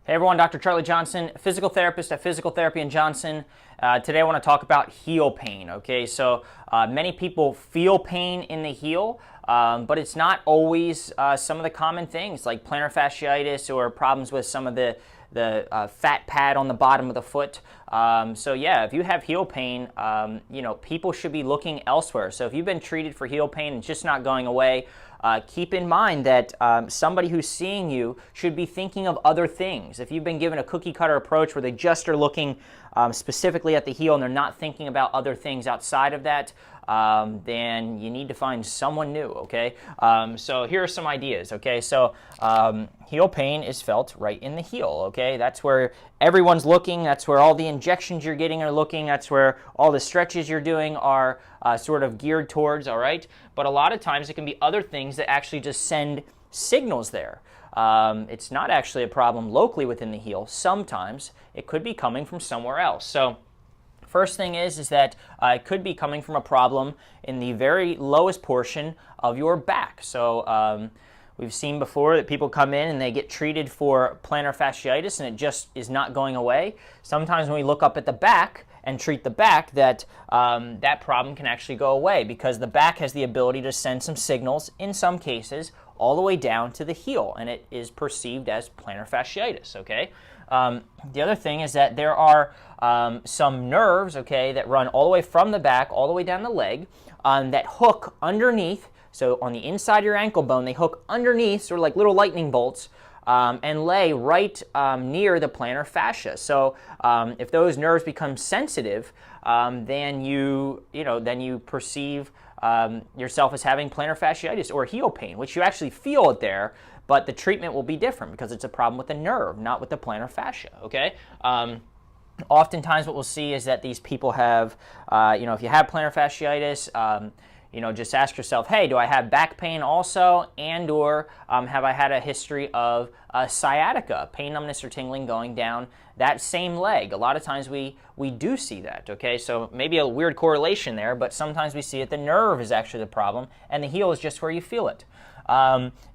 Hey everyone, Dr. Charlie Johnson, physical therapist at Physical Therapy in Johnson. Today I want to talk about heel pain. Okay, so many people feel pain in the heel, but it's not always some of the common things like plantar fasciitis or problems with some of the fat pad on the bottom of the foot. So yeah, if you have heel pain, people should be looking elsewhere. So if you've been treated for heel pain and it's just not going away, keep in mind that somebody who's seeing you should be thinking of other things. If you've been given a cookie cutter approach where they just are looking specifically at the heel and they're not thinking about other things outside of that, then you need to find someone new, okay? So here are some ideas, okay? So heel pain is felt right in the heel, okay? That's where everyone's looking. That's where all the injections you're getting are looking. That's where all the stretches you're doing are sort of geared towards, all right? But a lot of times it can be other things that actually just send signals there. It's not actually a problem locally within the heel. Sometimes it could be coming from somewhere else. So first thing is that it could be coming from a problem in the very lowest portion of your back. So we've seen before that people come in and they get treated for plantar fasciitis and it just is not going away. Sometimes when we look up at the back and treat the back, that problem can actually go away because the back has the ability to send some signals, in some cases, all the way down to the heel, and it is perceived as plantar fasciitis, okay? The other thing is that there are some nerves, okay, that run all the way from the back, all the way down the leg, that hook underneath. So on the inside of your ankle bone, they hook underneath, sort of like little lightning bolts, and lay right near the plantar fascia. So if those nerves become sensitive, then you perceive yourself as having plantar fasciitis or heel pain, which you actually feel it there, but the treatment will be different because it's a problem with the nerve, not with the plantar fascia, okay? Oftentimes what we'll see is that these people have, if you have plantar fasciitis, just ask yourself, hey, do I have back pain also, and or have I had a history of sciatica, pain, numbness, or tingling going down that same leg? A lot of times we do see that, okay? So maybe a weird correlation there, but sometimes we see it. The nerve is actually the problem, and the heel is just where you feel it.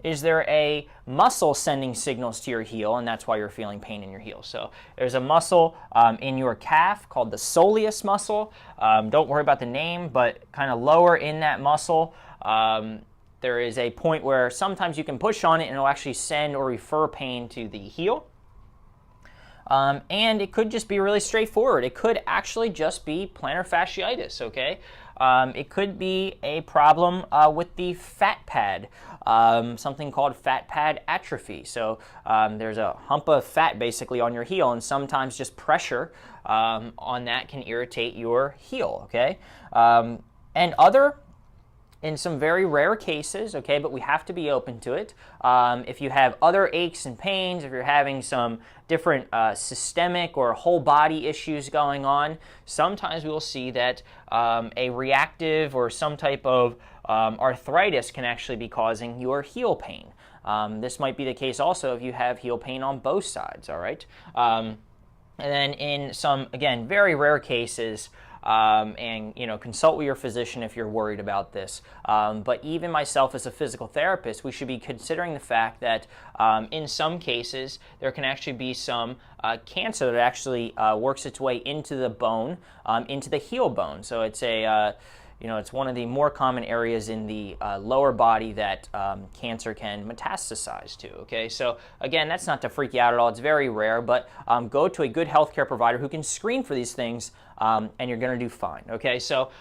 Is there a muscle sending signals to your heel, and that's why you're feeling pain in your heel? So there's a muscle in your calf called the soleus muscle. Don't worry about the name, but kind of lower in that muscle, there is a point where sometimes you can push on it and it'll actually send or refer pain to the heel. And it could just be really straightforward. It could actually just be plantar fasciitis, okay? It could be a problem with the fat pad, something called fat pad atrophy. So there's a hump of fat basically on your heel, and sometimes just pressure on that can irritate your heel, okay? In some very rare cases, okay, but we have to be open to it. If you have other aches and pains, if you're having some different systemic or whole body issues going on, sometimes we will see that a reactive or some type of arthritis can actually be causing your heel pain. This might be the case also if you have heel pain on both sides, all right? And then in some, again, very rare cases, consult with your physician if you're worried about this. But even myself as a physical therapist, we should be considering the fact that in some cases there can actually be some cancer that actually works its way into the bone, into the heel bone. So it's it's one of the more common areas in the lower body that cancer can metastasize to, okay? So again, that's not to freak you out at all. It's very rare, but go to a good healthcare provider who can screen for these things, and you're gonna do fine, okay? So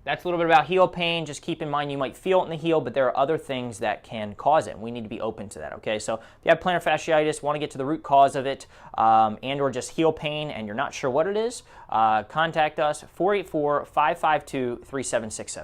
that's a little bit about heel pain. Just keep in mind you might feel it in the heel, but there are other things that can cause it. We need to be open to that, okay? So if you have plantar fasciitis, want to get to the root cause of it, and or just heel pain and you're not sure what it is, contact us, 484-552-3767.